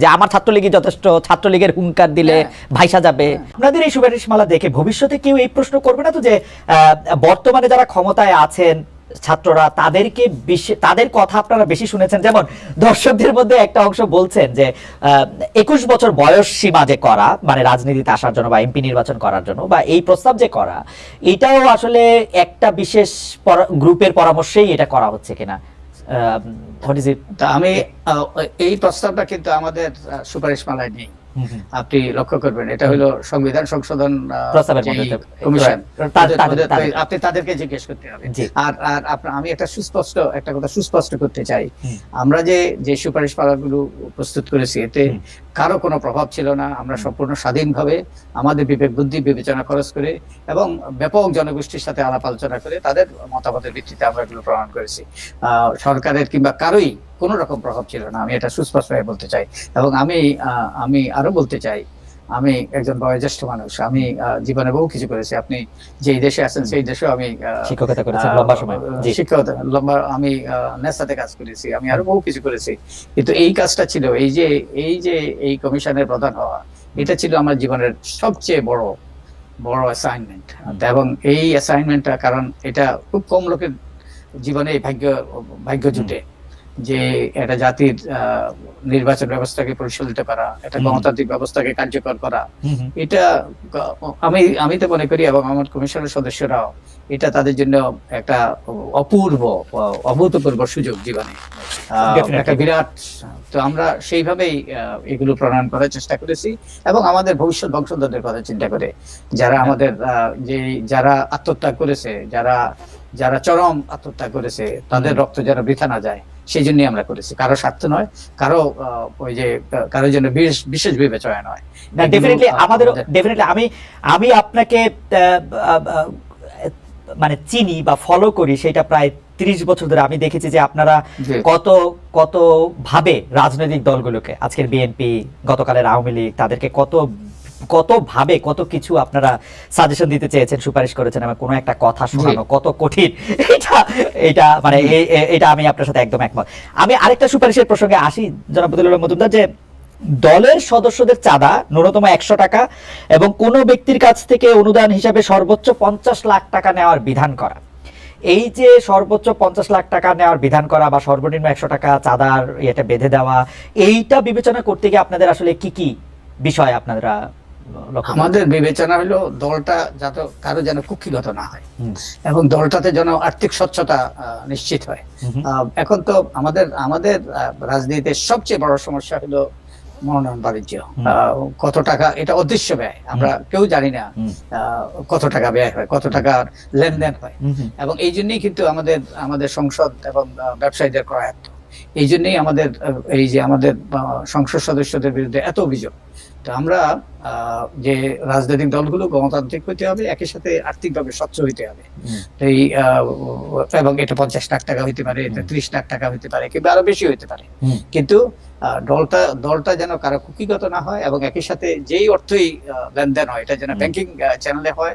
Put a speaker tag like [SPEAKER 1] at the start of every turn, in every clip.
[SPEAKER 1] যে আমার ছাত্রলীগই যথেষ্ট, ছাত্রলীগের হুঙ্কার দিলে ভাইসা যাবে। আপনাদের এই সুপারিশমালা দেখে ভবিষ্যতে কেউ এই প্রশ্ন করবে না তো যে বর্তমানে যারা ক্ষমতায় আছেন ছাত্ররা, তাদের কথা আপনারা বেশি শুনেছেন? যেমন দর্শকদের মধ্যে একটা অংশ বলছেন যে 21 বছর বয়স সীমা যে করা, মানে রাজনীতিতে আসার জন্য বা এমপি নির্বাচন করার জন্য, বা এই প্রস্তাব যে করা, এটাও আসলে একটা বিশেষ গ্রুপের পরামর্শেই এটা করা হচ্ছে কিনা।
[SPEAKER 2] আমি এই প্রস্তাবটা কিন্তু আমাদের সুপারিশমালায় নেই। আপনি লক্ষ্য করবেন, এটা হলো সংবিধান সংশোধন কমিশন, আপনি তাদেরকে জিজ্ঞেস করতে হবে। আর আমি একটা কথা সুস্পষ্ট করতে চাই, আমরা যে সুপারিশমালাগুলো প্রস্তুত করেছি এতে কারো কোনো প্রভাব ছিল না। আমরা সম্পূর্ণ স্বাধীনভাবে আমাদের বিবেক বুদ্ধি বিবেচনা খরচ করে এবং ব্যাপক জনগোষ্ঠীর সাথে আলাপ আলোচনা করে তাদের মতামতের ভিত্তিতে আমরা এগুলো প্রমাণ করেছি। সরকারের কিংবা কারোই কোনো রকম প্রভাব ছিল না, আমি এটা সুস্পষ্টভাবে বলতে চাই। এবং আমি আরো বলতে চাই, আমি একজন বয়োজ্যেষ্ঠ মানুষ, আমি জীবনে বহু কিছু করেছি। আপনি যেই দেশে আছেন সেই দেশেও আমি
[SPEAKER 1] শিক্ষকতা করেছেন লম্বা সময়,
[SPEAKER 2] আমি নেসাতে কাজ করেছি, আমি আরো বহু কিছু করেছি। কিন্তু এই কাজটা ছিল, এই কমিশনের প্রধান হওয়া, এটা ছিল আমার জীবনের সবচেয়ে বড় অ্যাসাইনমেন্ট। এবং এই অ্যাসাইনমেন্টটা, কারণ এটা খুব কম লোকের জীবনে এই ভাগ্য জুটে যে একটা জাতির নির্বাচন ব্যবস্থাকে পরিচালিত করা, একটা গণতান্ত্রিক ব্যবস্থাকে কার্যকর করা, এটা আমি তো মনে করি, এবং আমার কমিশনের সদস্যরাও, এটা তাদের জন্য একটা অভূতপূর্ব সুযোগ জীবনে, একটা বিরাট। তো আমরা সেইভাবেই এগুলো প্রণয়ন করার চেষ্টা করেছি এবং আমাদের ভবিষ্যৎ বংশধরদের কথা চিন্তা করে, যারা আমাদের যারা আত্মত্যাগ করেছে, যারা চরম আত্মত্যাগ করেছে, তাদের রক্ত যেন বৃথা না যায়, সেই জন্যই আমরা করেছি। কারো স্বার্থ নয়, কারো জন্য বিশেষ বিবেচনা নয়।
[SPEAKER 1] আমি আপনাকে মানে চিনি বা ফলো করি, সেটা প্রায় 30 বছর ধরে। আমি দেখেছি যে আপনারা কত ভাবে রাজনৈতিক দলগুলোকে, আজকের বিএনপি, গতকালের আওয়ামী লীগ, তাদেরকে কত ভাবে কত কিছু আপনারা সাজেশন দিতে চেয়েছেন, সুপারিশ করেছেন, এবং কোনো একটা কথা শোনানো কত কঠিন, এটা মানে এটা আমি আপনার সাথে একদম একমত। আমি আরেকটা সুপারিশের প্রসঙ্গে আসি, জনাব বদিউল আলম মজুমদার, যে দলের সদস্যদের চাঁদা ন্যূনতম 100 টাকা এবং কোন ব্যক্তির কাছ থেকে অনুদান হিসাবে সর্বোচ্চ 50 লাখ টাকা নেওয়ার বিধান করা। এই যে সর্বোচ্চ 50 লাখ টাকা নেওয়ার বিধান করা বা সর্বনিম্ন 100 টাকা চাঁদার এটা বেঁধে দেওয়া, এইটা বিবেচনা করতে গিয়ে আপনাদের আসলে কি বিষয় আপনারা?
[SPEAKER 2] আমাদের বিবেচনা হলো দলটা যাতে কারো যেন কুক্ষিগত না হয় এবং দলটাতে যেন আর্থিক স্বচ্ছতা নিশ্চিত হয়। এখন তো আমাদের রাজনীতির সবচেয়ে বড় সমস্যা হলো মনোনয়ন বাণিজ্য। কত টাকা, এটা অদৃশ্য ব্যয়, আমরা কেউ জানি না কত টাকা ব্যয় হয়, কত টাকার লেনদেন হয়। এবং এই জন্যই কিন্তু আমাদের সংসদ এবং ব্যবসায়ীদের ক্রয়াত্ম, এই জন্যই আমাদের সংসদ সদস্যদের বিরুদ্ধে এত অভিযোগ। তো আমরা যে রাজনৈতিক দলগুলো গণতান্ত্রিক হইতে হবে, একই সাথে আর্থিকভাবে স্বচ্ছ হইতে হবে। এবং এটা 50 লাখ টাকা হইতে পারে, 30 লাখ টাকা হইতে পারে, কিংবা আরো বেশি হইতে পারে। কিন্তু দলটা যেন কারো কুকিগত না হয় এবং একই সাথে যেই অর্থই লেনদেন হয় এটা যেন ব্যাংকিং চ্যানেলে হয়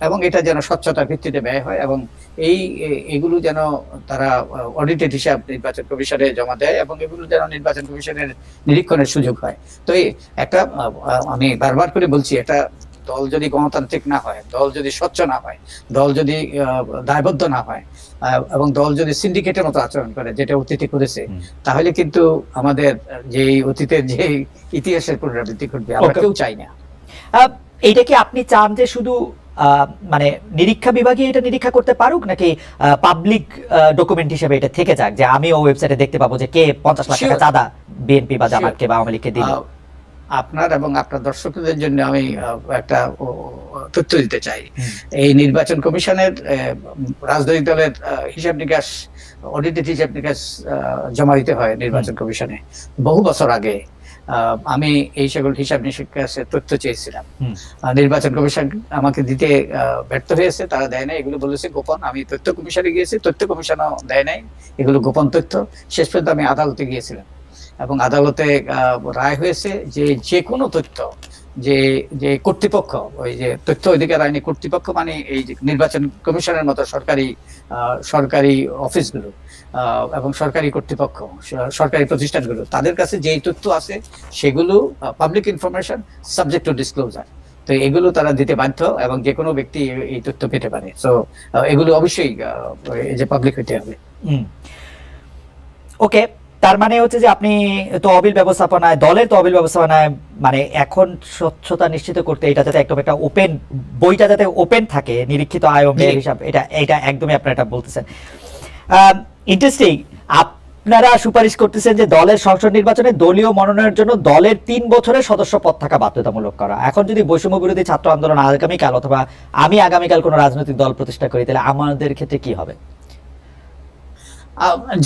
[SPEAKER 2] এবং এটা যেন স্বচ্ছতার ভিত্তিতে ব্যয় হয় এবং এগুলো যেন তারা অডিটেড হিসাব নির্বাচন কমিশনে জমা দেয় এবং এগুলো যেন নির্বাচন কমিশনের নিরীক্ষণের সুযোগ হয়। তো একটা আমি বারবার করে বলছি, এটা দল যদি গণতান্ত্রিক না হয়, দল যদি স্বচ্ছ না হয়, দল যদি দায়বদ্ধ না হয় এবং দল যদি সিন্ডিকেটের মতো আচরণ করে, যেটা অতীতে করেছে, তাহলে কিন্তু আমাদের যে অতীতের যে ইতিহাসের পুনরাবৃত্তি ঘটবে, আমরা কেউ চাই না।
[SPEAKER 1] এইটা কি আপনি চান যে শুধু মানে নিরীক্ষা বিভাগে এটা নিরীক্ষা করতে পারুক, নাকি পাবলিক ডকুমেন্ট হিসেবে এটা থেকে যাক, যে আমি ওই ওয়েবসাইটে দেখতে পাবো যে কে 50 লাখ টাকা চাঁদা বিএনপি বা জামাতকে বা আওয়ামী লীগকে দিল?
[SPEAKER 2] আপনার এবং আপনার দর্শকদের জন্য আমি একটা তথ্য দিতে চাই। এই নির্বাচন কমিশনের রাজনৈতিক দলের হিসাব নিকাশ, অডিটেড হিসাব নিকাশ জমা দিতে হয় নির্বাচন কমিশনে। বহু বছর আগে আমি এই সকল হিসাব নিকাশের তথ্য চেয়েছিলাম, নির্বাচন কমিশন আমাকে দিতে ব্যর্থ হয়েছে, তারা দেয় নাই, এগুলো বলেছে গোপন। আমি তথ্য কমিশনে গিয়েছি, তথ্য কমিশনও দেয় নাই, এগুলো গোপন তথ্য। শেষ পর্যন্ত আমি আদালতে গিয়েছিলাম এবং আদালতে রায় হয়েছে যে কোনো তথ্য যে কর্তৃপক্ষ, ওই যে তথ্য অধিকার আইনি কর্তৃপক্ষ, মানে এই নির্বাচন কমিশনের মতো সরকারি অফিসগুলো, এবং সরকারি কর্তৃপক্ষ, সরকারি প্রতিষ্ঠানগুলো, তাদের কাছে যেই তথ্য আছে সেগুলো public information subject to disclosure. তো এগুলো তারা দিতে বাধ্য এবং যে কোনো ব্যক্তি এই তথ্য পেতে পারে। তো এগুলো অবশ্যই এই যে পাবলিক হতে হবে।
[SPEAKER 1] ওকে, তার মানে হচ্ছে যে আপনি তহবিল ব্যবস্থাপনায়, দলের তহবিল ব্যবস্থাপনায় মানে এখন স্বচ্ছতা নিশ্চিত করতে এটা যাতে একদম একটা ওপেন, বইটা যাতে ওপেন থাকে, নিরীক্ষিত আয় ও ব্যয় হিসাব, এটা একদমই আপনারা এটা বলতেছেন। ইন্টারেস্টিং, আপনারা সুপারিশ করতেছেন যে দলের সংসদ নির্বাচনে দলীয় মনোনয়নের জন্য দলের 3 বছরের সদস্য পদ থাকা বাধ্যতামূলক করা। এখন যদি বৈষম্য বিরোধী ছাত্র আন্দোলন আগামীকাল অথবা আমি আগামীকাল কোনো রাজনৈতিক দল প্রতিষ্ঠা করি, তাহলে আমাদের ক্ষেত্রে কি হবে?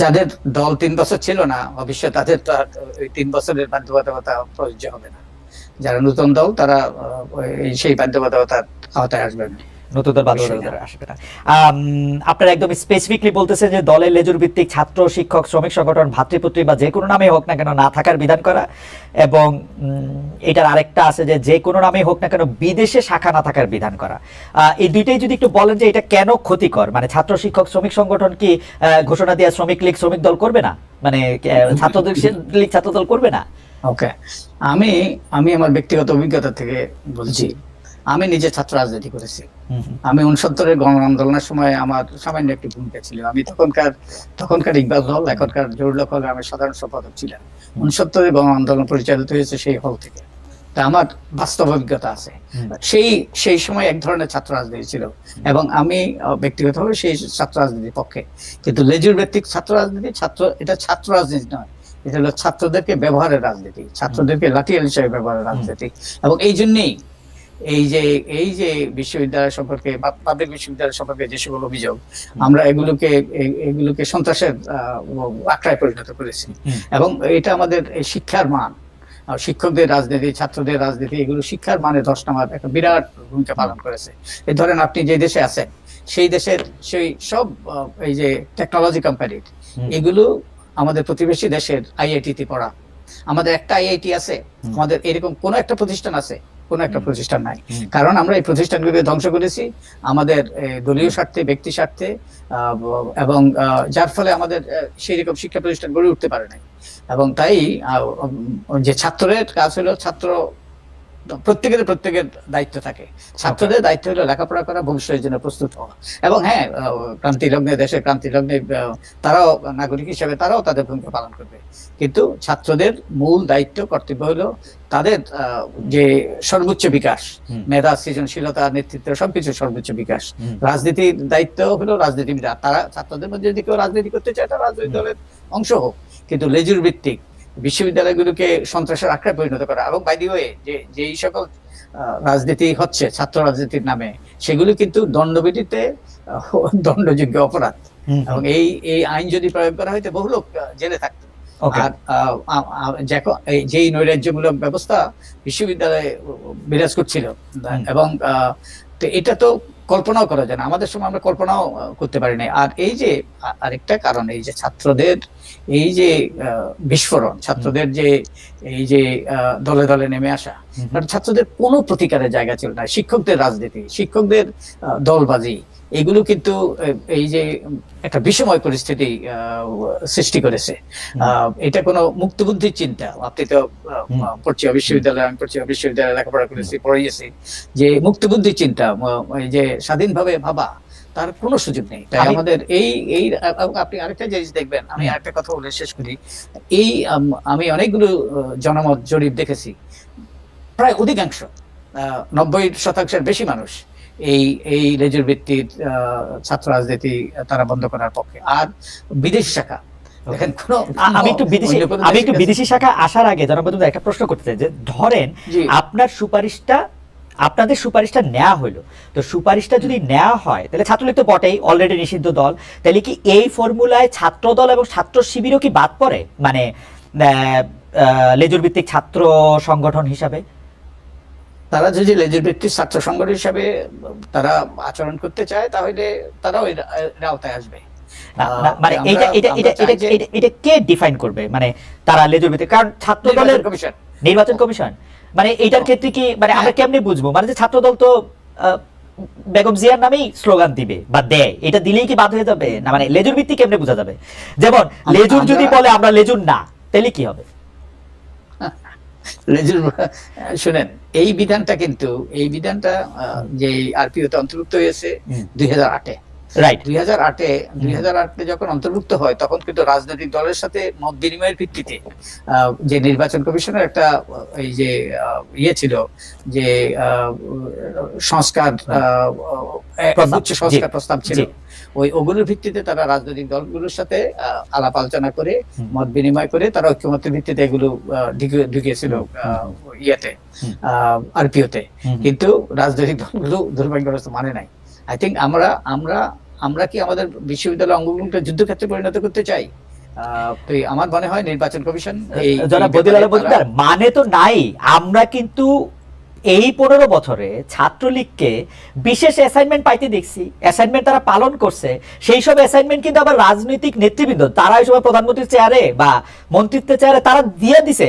[SPEAKER 2] যাদের দল 3 বছর ছিল না, অবশ্যই তাদের তো ওই 3 বছরের বাধ্যবাধকতা প্রযোজ্য হবে না। যারা নতুন দল তারা সেই বাধ্যবাধকতার আওতায় আসবে না,
[SPEAKER 1] নতুন দল বাধ্যবাধকতা আসবে না। আপনারা একদম স্পেসিফিকলি বলতেছেন যে দলের লেজুর ভিত্তিক ছাত্র, শিক্ষক, শ্রমিক সংগঠন, ভাতৃপুত্রী বা যে কোনো নামে হোক না কেন না থাকার বিধান করা, এবং এটার আরেকটা আছে যে যে কোনো নামে হোক না কেন বিদেশে শাখা না থাকার বিধান করা। এই দুইটাই যদি একটু বলেন যে এটা কেন ক্ষতিকর, মানে ছাত্র, শিক্ষক, শ্রমিক সংগঠন কি ঘোষণা দিয়ে শ্রমিক লীগ শ্রমিক দল করবে না, মানে ছাত্রদের লীগ ছাত্র দল করবে না?
[SPEAKER 2] ওকে, আমি আমার ব্যক্তিগত অভিজ্ঞতা থেকে বলছি। আমি নিজে ছাত্র রাজনীতি করেছি। আমি 69-এর গণ আন্দোলনের সময় আমার সামান্য একটি ভূমিকা ছিল। আমি তখনকার ইকবাল হল, এখনকার জহুরুল হল, আমি সাধারণ সম্পাদক ছিলাম। 69-এর গণ আন্দোলন পরিচালিত হয়েছে সেই হল থেকে। তা আমার বাস্তব অভিজ্ঞতা আছে। সেই সময় এক ধরনের ছাত্র রাজনীতি ছিল এবং আমি ব্যক্তিগতভাবে সেই ছাত্র রাজনীতির পক্ষে। কিন্তু লেজুর ভিত্তিক ছাত্র রাজনীতি, এটা ছাত্র রাজনীতি নয়, এটা হলো ছাত্রদেরকে ব্যবহারের রাজনীতি, ছাত্রদেরকে লাঠিয়াল হিসেবে ব্যবহারের রাজনীতি। এবং এই জন্যই এই যে বিশ্ববিদ্যালয় সম্পর্কে বা পাবলিক বিশ্ববিদ্যালয় সম্পর্কে যে সকল অভিযোগ, আমরা এগুলোকে সন্ত্রাসের আখড়ায় পরিণত করেছি। এবং এটা আমাদের শিক্ষার মান, শিক্ষকদের রাজনীতি, ছাত্রদের রাজনীতি, এগুলো শিক্ষার মানে ধস নামার একটা বিরাট ভূমিকা পালন করেছে। এই ধরেন আপনি যে দেশে আছেন সেই দেশের সেই সব এই যে টেকনোলজি কোম্পানি, এগুলো আমাদের প্রতিবেশী দেশের আইআইটিতে পড়া। আমাদের একটা আইআইটি আছে, আমাদের এরকম কোন একটা প্রতিষ্ঠান আছে? কোন একটা প্রতিষ্ঠান নাই। কারণ আমরা এই প্রতিষ্ঠানগুলোকে ধ্বংস করেছি আমাদের দলীয় স্বার্থে, ব্যক্তি স্বার্থে, এবং যার ফলে আমাদের সেই রকম শিক্ষা প্রতিষ্ঠান গড়ে উঠতে পারে নাই। এবং তাই যে ছাত্রের কাজ হলো, প্রত্যেকের দায়িত্ব থাকে। ছাত্রদের দায়িত্ব হলো লেখাপড়া করা, ভবিষ্যতের জন্য প্রস্তুত হওয়া। এবং হ্যাঁ, দেশের ক্রান্তি লগ্নে তারাও নাগরিক হিসেবে তারাও তাদের ভূমিকা পালন করবে। কিন্তু ছাত্রদের মূল দায়িত্ব, কর্তব্য হলো তাদের যে সর্বোচ্চ বিকাশ, মেধা, সৃজনশীলতা, নেতৃত্ব, সবকিছু সর্বোচ্চ বিকাশ। রাজনীতির দায়িত্ব হলো রাজনীতিবিদ, তারা ছাত্রদের মধ্যে যদি কেউ রাজনীতি করতে চায় তারা রাজনৈতিক দলের অংশ হোক। কিন্তু লেজুর ভিত্তিক বিশ্ববিদ্যালয়গুলোকে সন্ত্রাসের আখড়ায় পরিণত করা, এবং বাই দি ওয়ে যেই সকল রাজনীতি হচ্ছে ছাত্র রাজনীতির নামে, সেগুলো কিন্তু দণ্ডবিধিতে দণ্ডযোগ্য অপরাধ। এবং এই আইন যদি প্রয়োগ করা হইতো বহু লোক জেলে থাকতো। আর যেই নৈরাজ্যমূলক ব্যবস্থা বিশ্ববিদ্যালয়ে বিরাজ করছিল, এবং এটা তো কল্পনাও করা যায় না, আমাদের সময় আমরা কল্পনাও করতে পারি না। আর এই যে আরেকটা কারণ, এই যে ছাত্রদের এই যে বিস্ফোরণ, ছাত্রদের যে এই যে দলে দলে নেমে আসা, ছাত্রদের কোনো প্রতিকারের জায়গা ছিল না। শিক্ষকদের রাজনীতি, শিক্ষকদের দলবাজি, এগুলো কিন্তু এই যে একটা বিষময় পরিস্থিতি সৃষ্টি করেছে। এটা কোনো মুক্তবুদ্ধির চিন্তা, আপনি তো পড়ছি বিশ্ববিদ্যালয়ে, আমি পড়ছি বিশ্ববিদ্যালয়ে লেখাপড়া করেছি, পড়িয়েছি, যে মুক্তবুদ্ধির চিন্তা, এই যে স্বাধীনভাবে ভাবা, তার কোনো সুযোগ নেই। তাই আমাদের এই আপনি আরেকটা জিনিস দেখবেন, আমি আরেকটা কথা বলে শেষ করি। আমি অনেকগুলো জনমত জরিপ দেখেছি, প্রায় অধিকাংশ 90% বেশি মানুষ এই লেজুর ভিত্তির ছাত্র রাজনীতি তারা বন্ধ করার পক্ষে। আর বিদেশি শাখা, দেখেন,
[SPEAKER 1] আমি একটু বিদেশি শাখা আসার আগে জনপ্রতিনিধি একটা প্রশ্ন করতে চাই, যে ধরেন আপনাদের সুপারিশটা নেওয়া হলো, তো সুপারিশটা যদি নেওয়া হয় তাহলে ছাত্রলীগ তো বটেই, অলরেডি নিষিদ্ধ দল, তাহলে কি এই ফর্মুলায় ছাত্র দল এবং ছাত্র শিবিরও কি বাদ পড়ে, মানে লেজুর ভিত্তিক ছাত্র সংগঠন হিসাবে?
[SPEAKER 2] তারা যদি লেজুর ভিত্তিক ছাত্র সংগঠন হিসাবে তারা আচরণ করতে চায়, তাহলে তারাও এর আওতায় আসবে।
[SPEAKER 1] মানে এটা কে ডিফাইন করবে, মানে তারা লেজুর ভিত্তিক? কারণ ছাত্র দলের নির্বাচন কমিশন, মানে এইটার ক্ষেত্রে কি, মানে আমরা কেমনে বুঝবো, মানে যে ছাত্র দল তো বেগম জিয়ার নামেই স্লোগান দিবে বা দেয়, এটা দিলেই কি বাদ হয়ে যাবে? না মানে লেজুর ভিত্তি কেমনে বোঝা যাবে? যেমন লেজুর যদি বলে আমরা লেজুর না, তাহলে কি হবে?
[SPEAKER 2] শুনেন, এই বিধানটা কিন্তু যে আরপিওতে অন্তর্ভুক্ত হয়েছে 2008-এ।
[SPEAKER 1] রাইট,
[SPEAKER 2] 2008-এ যখন অন্তর্ভুক্ত হয় তখন কিন্তু রাজনৈতিক দলের সাথে মত বিনিময়ের ভিত্তিতে যে নির্বাচন কমিশনের একটা এই যে ছিল যে সংস্কার উচ্চ সংস্কার প্রস্তাব ছিল, ওগুলোর ভিত্তিতে তারা রাজনৈতিক দলগুলোর সাথে আলাপ আলোচনা করে মত বিনিময় করে তারা ঐক্যমতের ভিত্তিতে এগুলো ঢুকিয়েছিল ইয়েতে আরপিওতে। কিন্তু রাজনৈতিক দলগুলো দুর্ভাগ্যবশত মানে নাই। আই থিঙ্ক আমরা কি আমাদের বিশ্ববিদ্যালয় অঙ্গভঙ্গিকে যুদ্ধক্ষেত্রে পরিণত করতে চাই? আমার মনে হয় নির্বাচন কমিশন
[SPEAKER 1] মানে তো নাই। আমরা কিন্তু এই 15 বছরে ছাত্রলীগকে বিশেষ অ্যাসাইনমেন্ট পাইতে দেখছি, অ্যাসাইনমেন্ট তারা পালন করছে। সেই সব অ্যাসাইনমেন্ট কিন্তু আবার রাজনৈতিক নেতৃবৃন্দ, তারা এই সময় প্রধানমন্ত্রীর চেয়ারে বা মন্ত্রিত্বের চেয়ারে তারা দিয়ে দিছে।